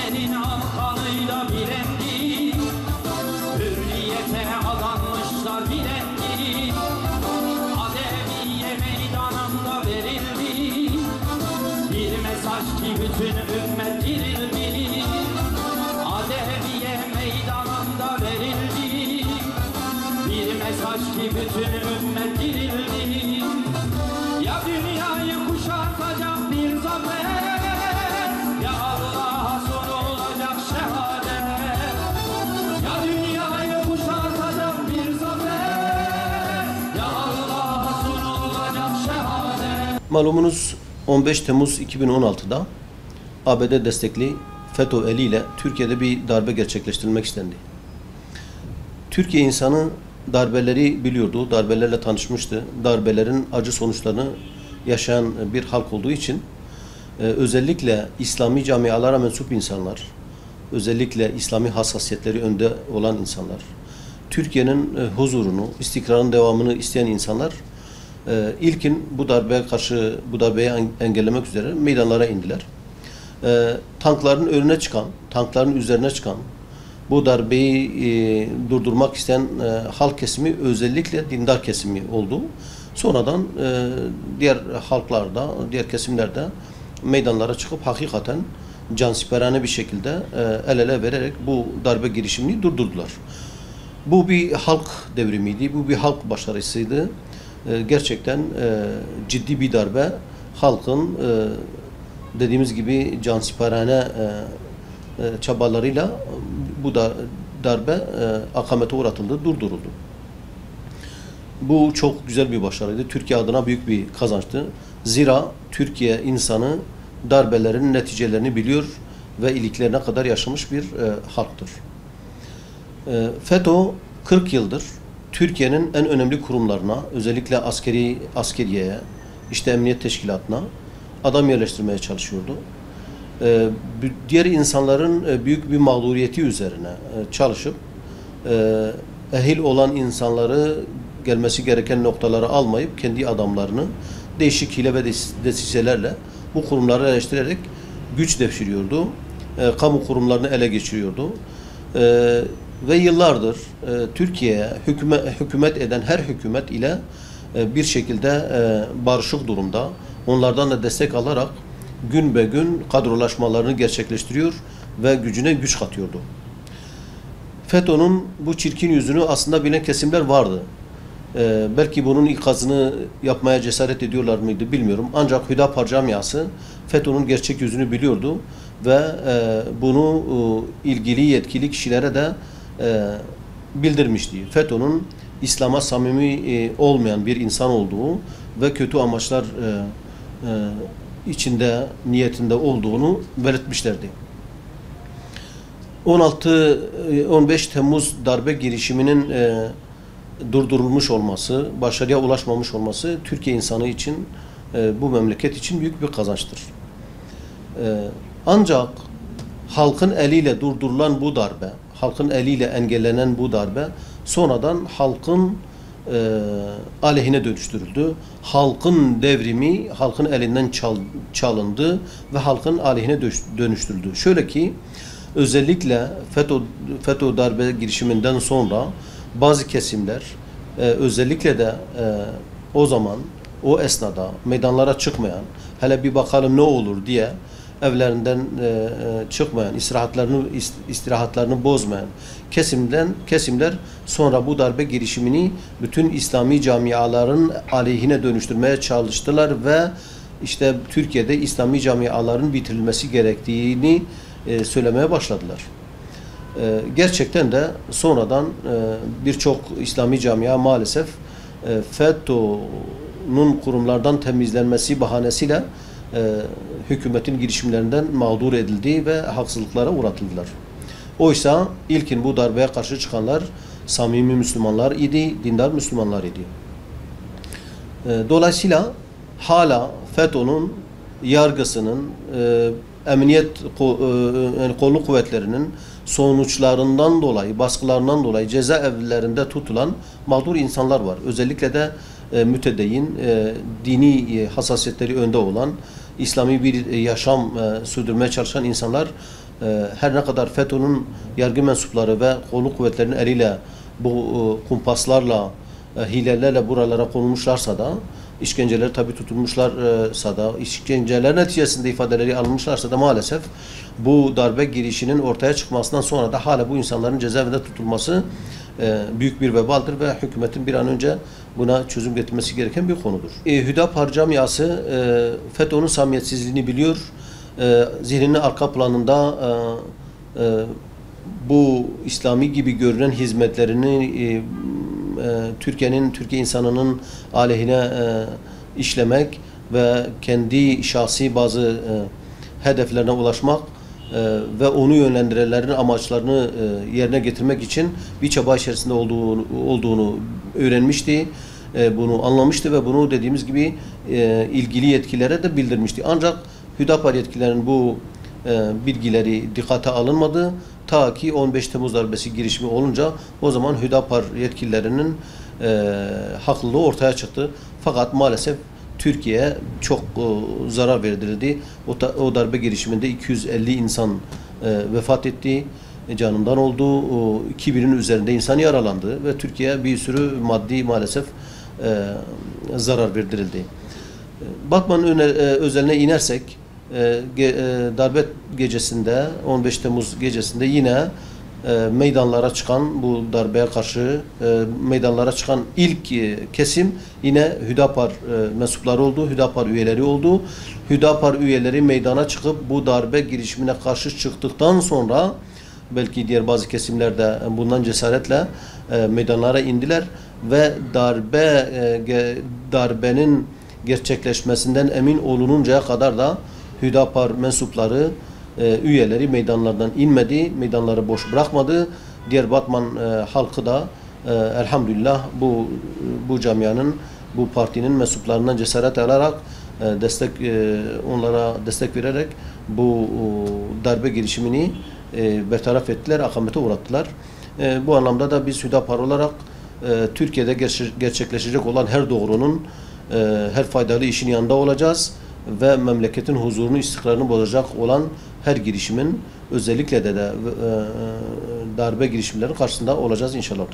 senin al kanıyla bilendi, hürriyete adanmışlar bilendi. Adeviye meydanında verildi bir mesaj ki bütün ümmet dirildi. Adeviye meydanında verildi bir mesaj ki bütün ümmet dirildi. Ya dünyayı kuşatacak bir zafer, ya Allah'a son olacak şehadet. Ya dünyayı kuşatacak bir zafer, ya Allah'a son olacak şehadet. Malumunuz 15 Temmuz 2016'da ABD destekli FETÖ eliyle Türkiye'de bir darbe gerçekleştirilmek istendi. Türkiye insanı darbeleri biliyordu, darbelerle tanışmıştı. Darbelerin acı sonuçlarını yaşayan bir halk olduğu için özellikle İslami camialara mensup insanlar, özellikle İslami hassasiyetleri önde olan insanlar, Türkiye'nin huzurunu, istikrarın devamını isteyen insanlar ilkin bu darbeye karşı, bu darbeyi engellemek üzere meydanlara indiler. Tankların önüne çıkan, tankların üzerine çıkan, bu darbeyi durdurmak isteyen halk kesimi özellikle dindar kesimi oldu. Sonradan diğer halklarda, diğer kesimlerde meydanlara çıkıp hakikaten cansiperane bir şekilde el ele vererek bu darbe girişimini durdurdular. Bu bir halk devrimiydi, bu bir halk başarısıydı. Gerçekten ciddi bir darbe, halkın dediğimiz gibi cansiperane çabalarıyla bu da darbe akamete uğratıldı, durduruldu. Bu çok güzel bir başarıydı. Türkiye adına büyük bir kazançtı. Zira Türkiye insanı darbelerin neticelerini biliyor ve iliklerine kadar yaşamış bir halktır. FETÖ 40 yıldır Türkiye'nin en önemli kurumlarına, özellikle askeriyeye, işte emniyet teşkilatına adam yerleştirmeye çalışıyordu. Diğer insanların büyük bir mağduriyeti üzerine çalışıp ehil olan insanları gelmesi gereken noktalara almayıp kendi adamlarını değişik hile ve desiselerle bu kurumları eleştirerek güç devşiriyordu. Kamu kurumlarını ele geçiriyordu. Ve yıllardır Türkiye'ye hükümet eden her hükümet ile bir şekilde barışık durumda, onlardan da destek alarak gün be gün kadrolaşmalarını gerçekleştiriyor ve gücüne güç katıyordu. FETÖ'nün bu çirkin yüzünü aslında bilen kesimler vardı. Belki bunun ikazını yapmaya cesaret ediyorlar mıydı bilmiyorum. Ancak Hüdapar camiası FETÖ'nün gerçek yüzünü biliyordu ve bunu ilgili yetkili kişilere de bildirmişti. FETÖ'nün İslam'a samimi olmayan bir insan olduğu ve kötü amaçlar içinde, niyetinde olduğunu belirtmişlerdi. 15 Temmuz darbe girişiminin durdurulmuş olması, başarıya ulaşmamış olması Türkiye insanı için, bu memleket için büyük bir kazançtır. Ancak halkın eliyle durdurulan bu darbe, halkın eliyle engellenen bu darbe sonradan halkın aleyhine dönüştürüldü. Halkın devrimi halkın elinden çalındı ve halkın aleyhine dönüştürüldü. Şöyle ki özellikle FETÖ darbe girişiminden sonra bazı kesimler özellikle de o zaman o esnada meydanlara çıkmayan, hele bir bakalım ne olur diye evlerinden çıkmayan, istirahatlarını bozmayan kesimler sonra bu darbe girişimini bütün İslami camiaların aleyhine dönüştürmeye çalıştılar ve işte Türkiye'de İslami camiaların bitirilmesi gerektiğini söylemeye başladılar. Gerçekten de sonradan birçok İslami camia maalesef FETÖ'nün kurumlardan temizlenmesi bahanesiyle hükümetin girişimlerinden mağdur edildi ve haksızlıklara uğratıldılar. Oysa ilkin bu darbeye karşı çıkanlar samimi Müslümanlar idi, dindar Müslümanlar idi. Dolayısıyla hala FETÖ'nün yargısının, emniyet kolluk kuvvetlerinin sonuçlarından dolayı, baskılarından dolayı cezaevlerinde tutulan mağdur insanlar var. Özellikle de mütedeyyin, dini hassasiyetleri önde olan İslami bir yaşam sürdürmeye çalışan insanlar her ne kadar FETÖ'nün yargı mensupları ve kolluk kuvvetlerinin eliyle bu kumpaslarla, hilelerle buralara konulmuşlarsa da, işkenceleri tabi tutulmuşlarsa da, işkenceler neticesinde ifadeleri alınmışlarsa da maalesef bu darbe girişinin ortaya çıkmasından sonra da hala bu insanların cezaevinde tutulması büyük bir vebaldir ve hükümetin bir an önce buna çözüm getirmesi gereken bir konudur. Hüdapar camiası FETÖ'nün samimiyetsizliğini biliyor. Zihninin arka planında bu İslami gibi görünen hizmetlerini Türkiye insanının aleyhine işlemek ve kendi şahsi bazı hedeflerine ulaşmak ve onu yönlendirenlerin amaçlarını yerine getirmek için bir çaba içerisinde olduğunu öğrenmişti. Bunu anlamıştı ve bunu dediğimiz gibi ilgili yetkililere de bildirmişti. Ancak Hüdapar yetkililerin bu bilgileri dikkate alınmadı. Ta ki 15 Temmuz darbesi girişimi olunca o zaman Hüdapar yetkililerinin haklılığı ortaya çıktı. Fakat maalesef Türkiye'ye çok zarar verildi. O darbe girişiminde 250 insan vefat etti, canından oldu. 2000'in üzerinde insan yaralandı ve Türkiye'ye bir sürü maddi maalesef zarar verdirildi. Batman özeline inersek darbe gecesinde 15 Temmuz gecesinde yine meydanlara çıkan bu darbeye karşı meydanlara çıkan ilk kesim yine Hüdapar mensupları oldu, Hüdapar üyeleri oldu. Hüdapar üyeleri meydana çıkıp bu darbe girişimine karşı çıktıktan sonra belki diğer bazı kesimler de bundan cesaretle meydanlara indiler ve darbenin gerçekleşmesinden emin olununcaya kadar da Hüdapar mensupları, üyeleri meydanlardan inmedi, meydanları boş bırakmadı. Diğer Batman halkı da elhamdülillah bu camianın, bu partinin mensuplarından cesaret alarak onlara destek vererek bu darbe girişimini bertaraf ettiler, akamete uğrattılar. Bu anlamda da biz Hüdapar olarak Türkiye'de gerçekleşecek olan her doğrunun, her faydalı işin yanında olacağız ve memleketin huzurunu, istikrarını bozacak olan her girişimin, özellikle de darbe girişimlerinin karşısında olacağız inşallah.